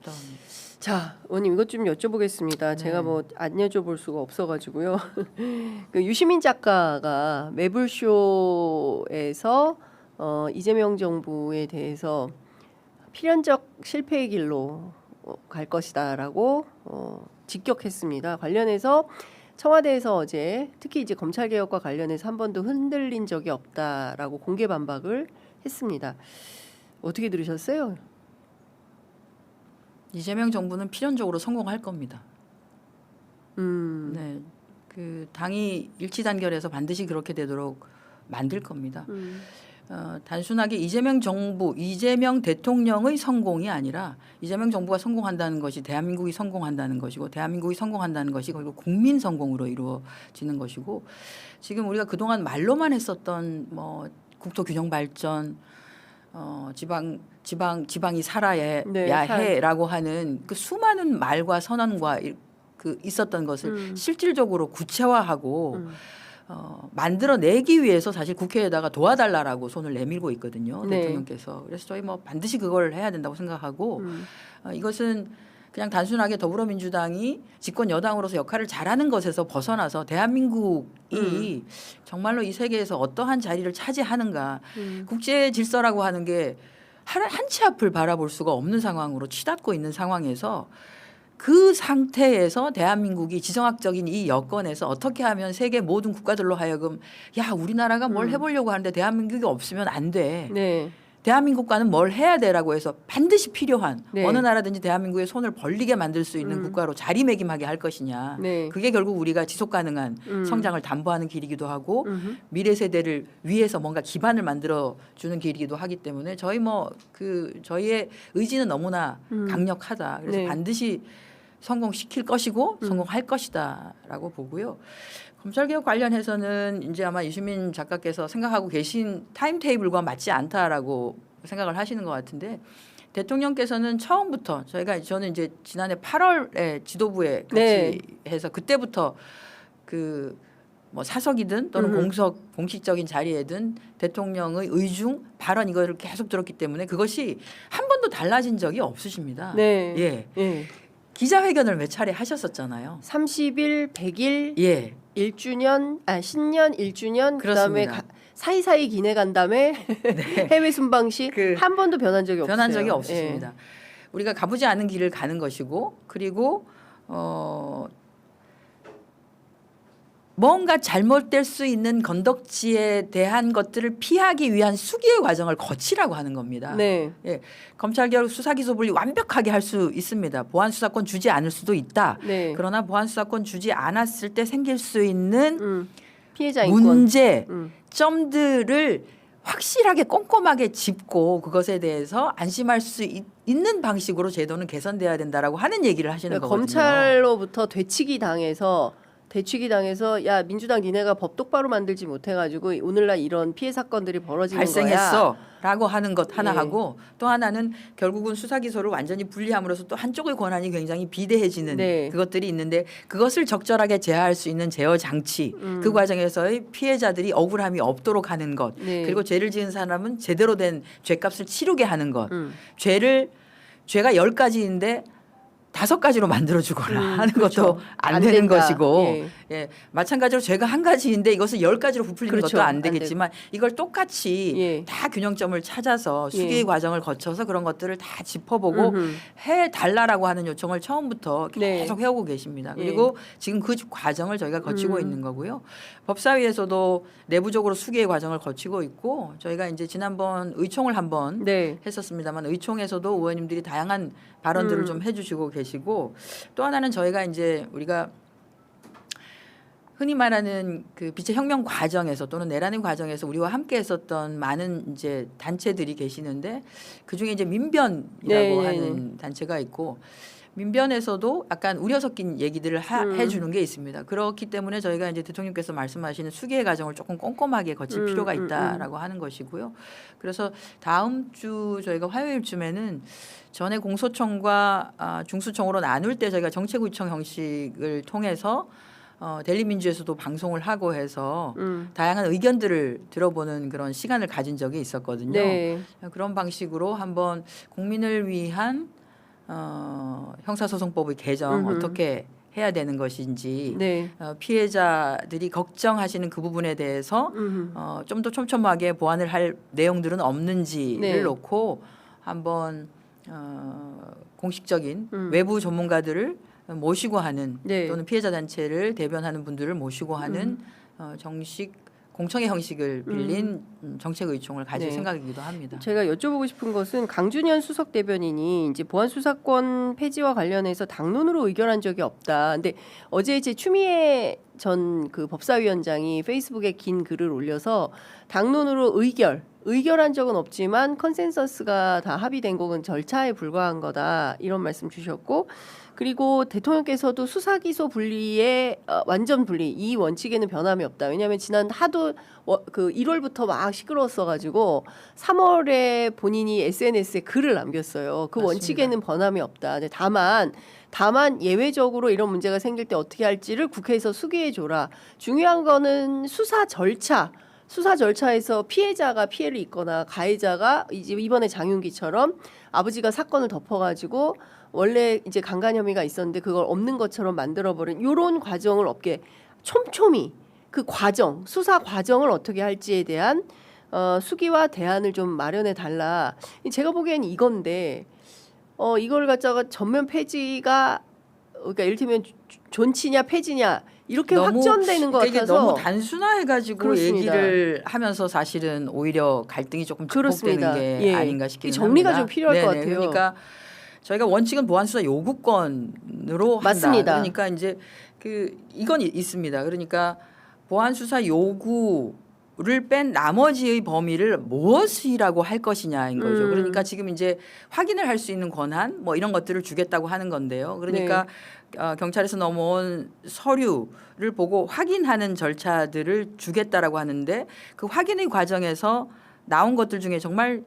어떤 자, 의원님 이것 좀 여쭤보겠습니다. 네. 제가 뭐 안 여쭤볼 수가 없어가지고요. 그 유시민 작가가 매불쇼에서 이재명 정부에 대해서 필연적 실패의 길로 갈 것이다라고 직격했습니다. 관련해서 청와대에서 어제 특히 이제 검찰 개혁과 관련해서 한 번도 흔들린 적이 없다라고 공개 반박을 했습니다. 어떻게 들으셨어요? 이재명 정부는 필연적으로 성공할 겁니다. 네, 그 당이 일치 단결해서 반드시 그렇게 되도록 만들 겁니다. 단순하게 이재명 정부, 이재명 대통령의 성공이 아니라 이재명 정부가 성공한다는 것이 대한민국이 성공한다는 것이고 대한민국이 성공한다는 것이 결국 국민 성공으로 이루어지는 것이고 지금 우리가 그동안 말로만 했었던 뭐 국토 균형 발전 지방이 살아야 네, 해라고 하는 그 수많은 말과 선언과 그 있었던 것을 실질적으로 구체화하고 만들어내기 위해서 사실 국회에다가 도와달라라고 손을 내밀고 있거든요. 네. 대통령께서. 그래서 저희 뭐 반드시 그걸 해야 된다고 생각하고 이것은 그냥 단순하게 더불어민주당이 집권 여당으로서 역할을 잘하는 것에서 벗어나서 대한민국이 정말로 이 세계에서 어떠한 자리를 차지하는가 국제 질서라고 하는 게 한 치 앞을 바라볼 수가 없는 상황으로 치닫고 있는 상황에서 그 상태에서 대한민국이 지정학적인 이 여건에서 어떻게 하면 세계 모든 국가들로 하여금 야 우리나라가 뭘 해보려고 하는데 대한민국이 없으면 안 돼. 네. 대한민국과는 뭘 해야 돼라고 해서 반드시 필요한 네. 어느 나라든지 대한민국의 손을 벌리게 만들 수 있는 국가로 자리매김하게 할 것이냐. 네. 그게 결국 우리가 지속 가능한 성장을 담보하는 길이기도 하고 미래 세대를 위해서 뭔가 기반을 만들어 주는 길이기도 하기 때문에 저희 뭐 그 저희의 의지는 너무나 강력하다. 그래서 네. 반드시 성공시킬 것이고 성공할 것이다라고 보고요. 검찰개혁 관련해서는 이제 아마 유시민 작가께서 생각하고 계신 타임테이블과 맞지 않다라고 생각을 하시는 것 같은데 대통령께서는 처음부터 저는 이제 지난해 8월에 지도부에 같이 네. 해서 그때부터 그 뭐 사석이든 또는 공식적인 자리에든 대통령의 의중 발언 이거를 계속 들었기 때문에 그것이 한 번도 달라진 적이 없으십니다. 네. 예. 예. 기자회견을 몇 차례 하셨었잖아요. 30일, 100일, 예. 1주년, 신년 1주년 그다음에 그렇습니다. 사이사이 기내 간담회, 해외 순방식 한 번도 변한 적이 없어요. 변한 적이 없으십니다. 우리가 가보지 않은 길을 가는 것이고 그리고 뭔가 잘못될 수 있는 건덕지에 대한 것들을 피하기 위한 수기의 과정을 거치라고 하는 겁니다. 네. 예, 검찰개혁 수사기소 분리 완벽하게 할 수 있습니다. 보안 수사권 주지 않을 수도 있다. 네. 그러나 보안 수사권 주지 않았을 때 생길 수 있는 피해자 인권 문제 점들을 확실하게 꼼꼼하게 짚고 그것에 대해서 안심할 수 있는 방식으로 제도는 개선돼야 된다라고 하는 얘기를 하시는 그러니까 거거든요. 검찰로부터 되치기 당해서 야 민주당 니네가 법 똑바로 만들지 못해가지고 오늘날 이런 피해 사건들이 벌어지는 발생했어라고 하는 것 하나 예. 하고 또 하나는 결국은 수사 기소를 완전히 분리함으로써 또 한쪽의 권한이 굉장히 비대해지는 네. 그것들이 있는데 그것을 적절하게 제어할 수 있는 제어 장치 그 과정에서의 피해자들이 억울함이 없도록 하는 것 네. 그리고 죄를 지은 사람은 제대로 된 죄값을 치르게 하는 것 죄가 10가지인데 5가지로 만들어주거나 하는 그렇죠. 것도 안 안 되는 된다. 것이고 예. 예, 마찬가지로 죄가 1가지인데 이것을 10가지로 부풀리는 그렇죠. 것도 안 안 되겠지만 이걸 똑같이 예. 다 균형점을 찾아서 수기의 예. 과정을 거쳐서 그런 것들을 다 짚어보고 해달라고 하는 요청을 처음부터 네. 계속 해오고 계십니다. 예. 그리고 지금 그 과정을 저희가 거치고 있는 거고요. 법사위에서도 내부적으로 수기의 과정을 거치고 있고 저희가 이제 지난번 의총을 한번 네. 했었습니다만 의총에서도 의원님들이 다양한 발언들을 좀 해주시고 계시고 또 하나는 저희가 이제 우리가 흔히 말하는 그 빛의 혁명 과정에서 또는 내란의 과정에서 우리와 함께 했었던 많은 이제 단체들이 계시는데 그중에 이제 민변이라고 네, 하는 단체가 있고 민변에서도 약간 우려 섞인 얘기들을 해주는 게 있습니다. 그렇기 때문에 저희가 이제 대통령께서 말씀하시는 수기의 과정을 조금 꼼꼼하게 거칠 필요가 있다라고 하는 것이고요. 그래서 다음 주 저희가 화요일쯤에는 전에 공소청과 중수청으로 나눌 때 저희가 정책의총 형식을 통해서 델리민주에서도 방송을 하고 해서 다양한 의견들을 들어보는 그런 시간을 가진 적이 있었거든요. 네. 그런 방식으로 한번 국민을 위한 형사소송법의 개정 음흠. 어떻게 해야 되는 것인지 네. 피해자들이 걱정하시는 그 부분에 대해서 좀 더 촘촘하게 보완을 할 내용들은 없는지를 네. 놓고 한번 공식적인 외부 전문가들을 모시고 하는 네. 또는 피해자 단체를 대변하는 분들을 모시고 하는 정식 공청회 형식을 빌린 정책의총을 가질 네. 생각이기도 합니다. 제가 여쭤보고 싶은 것은 강준현 수석 대변인이 이제 보안 수사권 폐지와 관련해서 당론으로 의결한 적이 없다. 근데 어제 이제 추미애 전 그 법사위원장이 페이스북에 긴 글을 올려서 당론으로 의결한 적은 없지만 컨센서스가 다 합의된 것은 절차에 불과한 거다 이런 말씀 주셨고, 그리고 대통령께서도 수사 기소 분리의 완전 분리 이 원칙에는 변함이 없다. 왜냐하면 지난 하도 그 1월부터 막 시끄러웠어 가지고 3월에 본인이 SNS에 글을 남겼어요. 그 맞습니다. 원칙에는 변함이 없다. 근데 다만 예외적으로 이런 문제가 생길 때 어떻게 할지를 국회에서 수기해 줘라. 중요한 거는 수사 절차에서 피해자가 피해를 입거나 가해자가 이제 이번에 장윤기처럼 아버지가 사건을 덮어가지고 원래 이제 강간 혐의가 있었는데 그걸 없는 것처럼 만들어버린 이런 과정을 없게 촘촘히 그 과정 수사 과정을 어떻게 할지에 대한 수기와 대안을 좀 마련해 달라. 제가 보기엔 이건데 이걸 갖다가 전면 폐지가 그러니까 이를테면 존치냐 폐지냐 이렇게 확전되는 것 이게 같아서 너무 단순화해가지고 그렇습니다. 얘기를 하면서 사실은 오히려 갈등이 조금 그렇습니다. 증폭되는 게 예. 아닌가 싶긴 정리가 합니다. 좀 필요할 것 네네. 같아요. 그러니까 저희가 원칙은 보안수사 요구권으로 한다. 맞습니다. 그러니까 이제 이건 있습니다. 그러니까 보안수사 요구를 뺀 나머지의 범위를 무엇이라고 할 것이냐인 거죠. 그러니까 지금 이제 확인을 할 수 있는 권한 뭐 이런 것들을 주겠다고 하는 건데요. 그러니까 경찰에서 넘어온 서류를 보고 확인하는 절차들을 주겠다라고 하는데 그 확인의 과정에서 나온 것들 중에 정말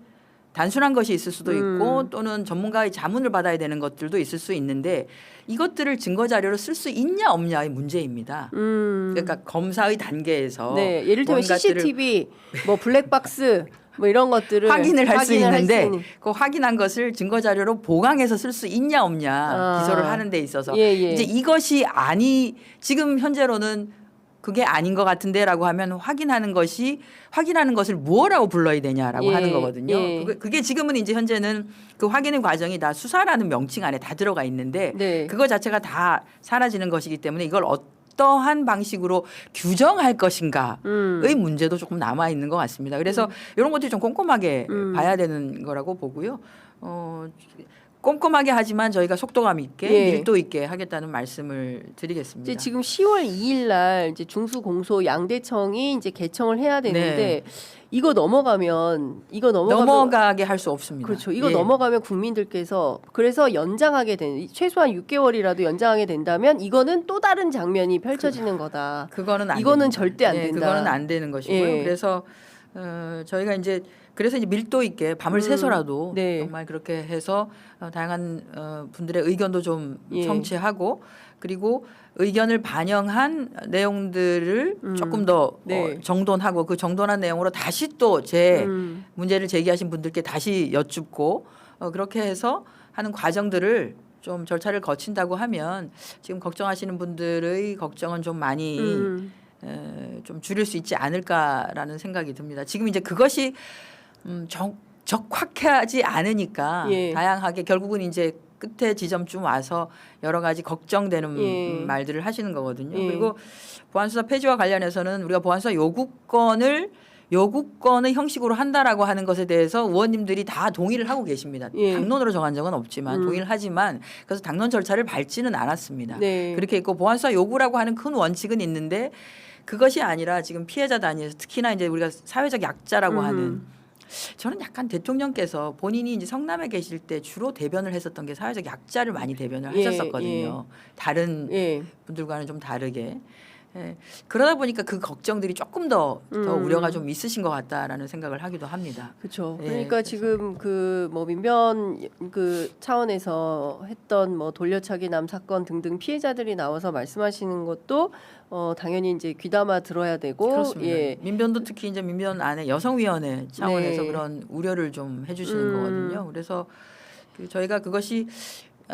단순한 것이 있을 수도 있고 또는 전문가의 자문을 받아야 되는 것들도 있을 수 있는데 이것들을 증거 자료로 쓸 수 있냐 없냐의 문제입니다. 그러니까 검사의 단계에서 네, 예를 들면 뭔가들을 CCTV, 뭐 블랙박스, 뭐 이런 것들을 확인을 할 수 있는데 있는. 그 확인한 것을 증거 자료로 보강해서 쓸 수 있냐 없냐 기소를 하는 데 있어서 예. 이제 이것이 지금 현재로는 그게 아닌 것 같은데라고 하면 확인하는 것을 무엇라고 불러야 되냐라고 예, 하는 거거든요. 예. 그게 지금은 이제 현재는 그 확인의 과정이 다 수사라는 명칭 안에 다 들어가 있는데 네. 그거 자체가 다 사라지는 것이기 때문에 이걸 어떠한 방식으로 규정할 것인가의 문제도 조금 남아 있는 것 같습니다. 그래서 이런 것들이 좀 꼼꼼하게 봐야 되는 거라고 보고요. 꼼꼼하게 하지만 저희가 속도감 있게 예. 밀도 있게 하겠다는 말씀을 드리겠습니다. 이제 지금 10월 2일 날 이제 중수 공소 양대청이 이제 개청을 해야 되는데 이거 넘어가면 넘어가게 할 수 없습니다. 그렇죠. 이거 예. 넘어가면 국민들께서 그래서 연장하게 된 최소한 6개월이라도 연장하게 된다면 이거는 또 다른 장면이 펼쳐지는 거다. 그거는 이거는 됩니다. 절대 안 된다. 그거는 안 되는 것이고요. 예. 그래서 저희가 이제 밀도 있게 밤을 새서라도 네. 정말 그렇게 해서 다양한 분들의 의견도 좀 예. 청취하고 그리고 의견을 반영한 내용들을 조금 더 네. 정돈하고 그 정돈한 내용으로 다시 또 문제를 제기하신 분들께 다시 여쭙고 그렇게 해서 하는 과정들을 좀 절차를 거친다고 하면 지금 걱정하시는 분들의 걱정은 좀 많이 좀 줄일 수 있지 않을까라는 생각이 듭니다. 지금 이제 그것이 적확하지 않으니까 예. 다양하게 결국은 이제 끝에 지점쯤 와서 여러 가지 걱정되는 예. 말들을 하시는 거거든요. 예. 그리고 보안수사 폐지와 관련해서는 우리가 보안수사 요구권의 형식으로 한다라고 하는 것에 대해서 의원님들이 다 동의를 하고 계십니다. 예. 당론으로 정한 적은 없지만 동의를 하지만 그래서 당론 절차를 밟지는 않았습니다. 네. 그렇게 있고 보안수사 요구라고 하는 큰 원칙은 있는데 그것이 아니라 지금 피해자 단위에서 특히나 이제 우리가 사회적 약자라고 하는 저는 약간 대통령께서 본인이 이제 성남에 계실 때 주로 대변을 했었던 게 사회적 약자를 많이 대변을 예, 하셨었거든요. 다른 분들과는 좀 다르게. 그러다 보니까 그 걱정들이 조금 더 우려가 좀 있으신 것 같다라는 생각을 하기도 합니다. 그렇죠. 예, 그러니까 그래서. 지금 그 뭐 민변 그 차원에서 했던 뭐 돌려차기남 사건 등등 피해자들이 나와서 말씀하시는 것도 당연히 이제 귀담아 들어야 되고 그렇습니다. 예. 민변도 특히 이제 민변 안에 여성위원회 차원에서 네. 그런 우려를 좀 해주시는 거거든요. 그래서 저희가 그것이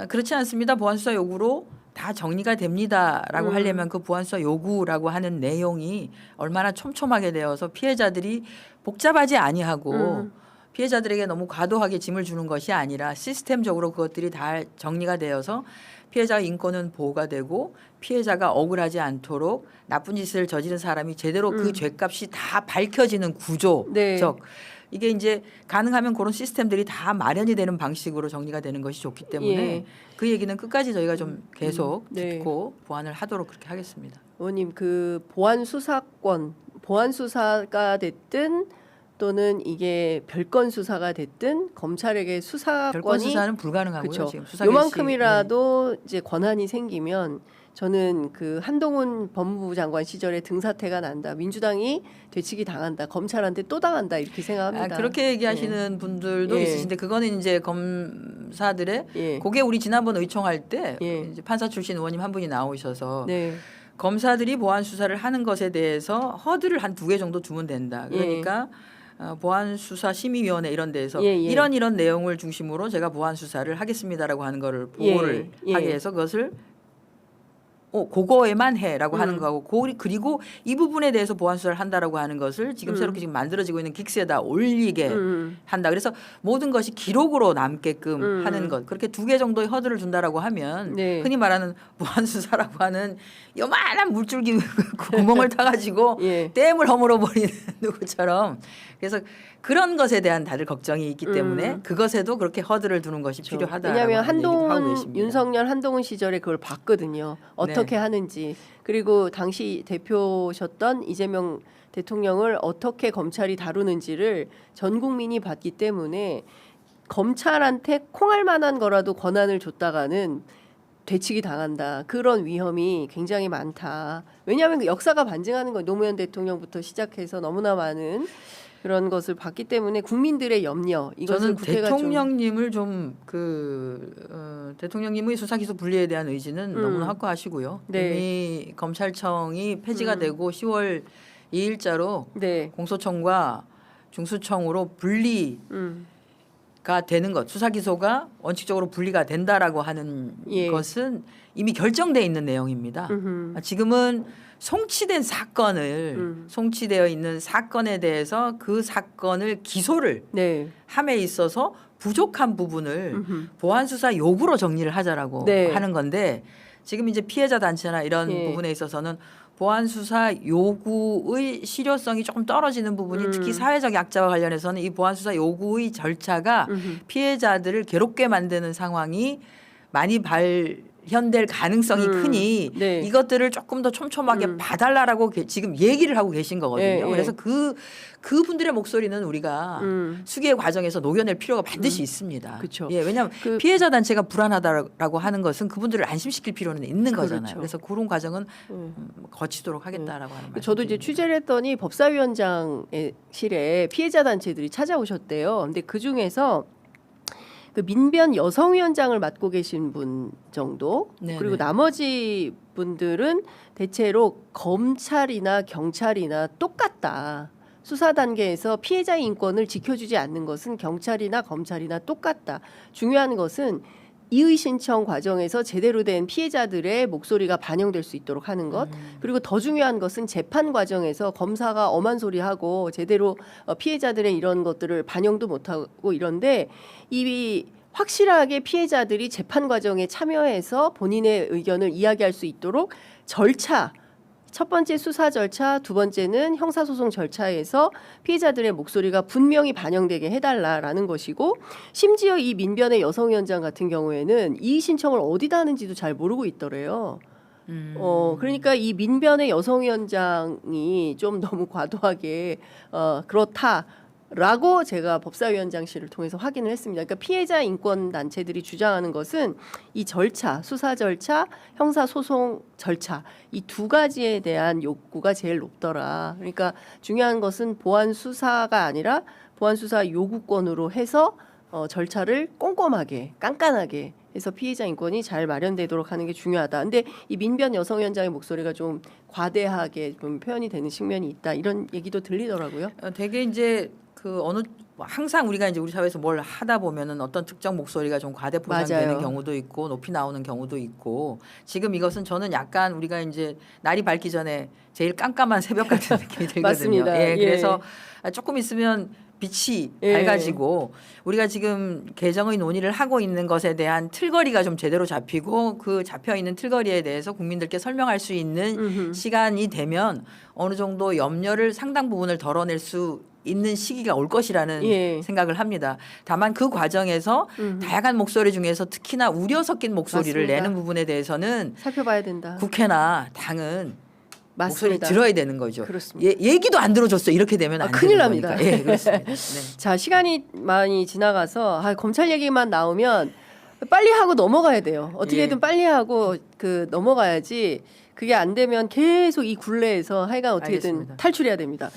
그렇지 않습니다. 보안수사 요구로 다 정리가 됩니다라고 하려면 그 보안수사 요구라고 하는 내용이 얼마나 촘촘하게 되어서 피해자들이 복잡하지 아니하고 피해자들에게 너무 과도하게 짐을 주는 것이 아니라 시스템적으로 그것들이 다 정리가 되어서 피해자 인권은 보호가 되고 피해자가 억울하지 않도록 나쁜 짓을 저지른 사람이 제대로 그 죄값이 다 밝혀지는 구조적 네. 이게 이제 가능하면 그런 시스템들이 다 마련이 되는 방식으로 정리가 되는 것이 좋기 때문에 예. 그 얘기는 끝까지 저희가 좀 계속 네. 듣고 보완을 하도록 그렇게 하겠습니다. 의원님 그 보안 수사권, 보안 수사가 됐든 또는 이게 별건 수사가 됐든 검찰에게 수사권이 별건 수사는 불가능하고요. 그쵸. 지금 수사 개시. 요만큼이라도 이제 권한이 생기면 저는 그 한동훈 법무부 장관 시절에 등사태가 난다. 민주당이 되치기 당한다. 검찰한테 또 당한다. 이렇게 생각합니다. 그렇게 얘기하시는 분들도 예. 있으신데 그거는 이제 검사들의 예. 그게 우리 지난번 의총할 때 예. 이제 판사 출신 의원님 한 분이 나오셔서 네. 검사들이 보안 수사를 하는 것에 대해서 허들을 한 2개 정도 두면 된다. 그러니까 보안 수사 심의위원회 이런 데에서 예, 예. 이런 내용을 중심으로 제가 보안 수사를 하겠습니다라고 하는 거를 보고를 예. 하게 해서 그것을 그거에만 해라고 하는 거하고 그리고 이 부분에 대해서 보안 수사를 한다라고 하는 것을 지금 새롭게 지금 만들어지고 있는 긱스에다 올리게 한다. 그래서 모든 것이 기록으로 남게끔 하는 것. 그렇게 2개 정도의 허들을 준다라고 하면 네. 흔히 말하는 보안 수사라고 하는 요만한 물줄기 구멍을 타가지고 예. 댐을 허물어 버리는 누구처럼 그래서 그런 것에 대한 다들 걱정이 있기 때문에 그것에도 그렇게 허들을 두는 것이 필요하다라고 왜냐하면 하는 얘기도 하고 한동훈 계십니다. 윤석열 한동훈 시절에 그걸 봤거든요. 어떻게 하는지 그리고 당시 대표셨던 이재명 대통령을 어떻게 검찰이 다루는지를 전 국민이 봤기 때문에 검찰한테 콩할 만한 거라도 권한을 줬다가는 되치기 당한다. 그런 위험이 굉장히 많다. 왜냐하면 그 역사가 반증하는 건 노무현 대통령부터 시작해서 너무나 많은 그런 것을 봤기 때문에 국민들의 염려 이것을 저는 국회가 대통령님을 좀 대통령님의 수사기소 분리에 대한 의지는 너무나 확고하시고요. 네. 이미 검찰청이 폐지가 되고 10월 2일자로 네. 공소청과 중수청으로 분리가 음. 되는 것, 수사기소가 원칙적으로 분리가 된다라고 하는 예. 것은 이미 결정돼 있는 내용입니다. 지금은 송치된 사건을 송치되어 있는 사건에 대해서 그 사건을 기소를 네. 함에 있어서 부족한 부분을 보안 수사 요구로 정리를 하자라고 네. 하는 건데 지금 이제 피해자 단체나 이런 예. 부분에 있어서는 보안 수사 요구의 실효성이 조금 떨어지는 부분이 특히 사회적 약자와 관련해서는 이 보안 수사 요구의 절차가 피해자들을 괴롭게 만드는 상황이 많이 발현될 가능성이 크니 네. 이것들을 조금 더 촘촘하게 봐달라라고 지금 얘기를 하고 계신 거거든요. 예, 예. 그래서 그분들의 목소리는 우리가 수기의 과정에서 녹여낼 필요가 반드시 있습니다. 그쵸. 예, 왜냐하면 그- 피해자 단체가 불안하다라고 하는 것은 그분들을 안심시킬 필요는 있는 거잖아요. 그렇죠. 그래서 그런 과정은 거치도록 하겠다라고 하는 말씀. 저도 이제 취재를 했더니 법사위원장실에 피해자 단체들이 찾아오셨대요. 근데 그 중에서 그 민변 여성위원장을 맡고 계신 분 정도 네네. 그리고 나머지 분들은 대체로 검찰이나 경찰이나 똑같다. 수사 단계에서 피해자의 인권을 지켜주지 않는 것은 경찰이나 검찰이나 똑같다. 중요한 것은 이의 신청 과정에서 제대로 된 피해자들의 목소리가 반영될 수 있도록 하는 것. 그리고 더 중요한 것은 재판 과정에서 검사가 엄한 소리 하고 제대로 피해자들의 이런 것들을 반영도 못하고 이런데 이 확실하게 피해자들이 재판 과정에 참여해서 본인의 의견을 이야기할 수 있도록 절차 첫 번째 수사 절차, 두 번째는 형사소송 절차에서 피해자들의 목소리가 분명히 반영되게 해달라라는 것이고 심지어 이 민변의 여성위원장 같은 경우에는 이의 신청을 어디다 하는지도 잘 모르고 있더래요. 그러니까 이 민변의 여성위원장이 좀 너무 과도하게 그렇다라고 제가 법사위원장실을 통해서 확인을 했습니다. 그러니까 피해자 인권 단체들이 주장하는 것은 이 절차, 수사 절차, 형사 소송 절차 이 두 가지에 대한 욕구가 제일 높더라. 그러니까 중요한 것은 보안 수사가 아니라 보안 수사 요구권으로 해서 절차를 꼼꼼하게 깐깐하게 해서 피해자 인권이 잘 마련되도록 하는 게 중요하다. 근데 이 민변 여성위원장의 목소리가 좀 과대하게 좀 표현이 되는 측면이 있다. 이런 얘기도 들리더라고요. 되게 이제 그 어느 뭐 항상 우리가 이제 우리 사회에서 뭘 하다 보면은 어떤 특정 목소리가 좀 과대 포장되는 맞아요. 경우도 있고 높이 나오는 경우도 있고 지금 이것은 저는 약간 우리가 이제 날이 밝기 전에 제일 깜깜한 새벽 같은 느낌이 들거든요. 맞습니다. 예, 예. 그래서 조금 있으면 빛이 예. 밝아지고 우리가 지금 개정의 논의를 하고 있는 것에 대한 틀거리가 좀 제대로 잡히고 그 잡혀 있는 틀거리에 대해서 국민들께 설명할 수 있는 음흠. 시간이 되면 어느 정도 염려를 상당 부분을 덜어낼 수 있는 시기가 올 것이라는 예. 생각을 합니다. 다만 그 과정에서 다양한 목소리 중에서 특히나 우려 섞인 목소리를 맞습니다. 내는 부분에 대해서는 살펴봐야 된다. 국회나 당은 목소리 맞습니다. 들어야 되는 거죠. 그렇습니다. 얘기도 안 들어줬어. 이렇게 되면 안 큰일 되는 납니다. 거니까. 예, 그렇습니다. 네. 자, 시간이 많이 지나가서 검찰 얘기만 나오면 빨리 하고 넘어가야 돼요. 어떻게든 예. 빨리 하고 넘어가야지. 그게 안 되면 계속 이 굴레에서 하여간 어떻게든 알겠습니다. 탈출해야 됩니다.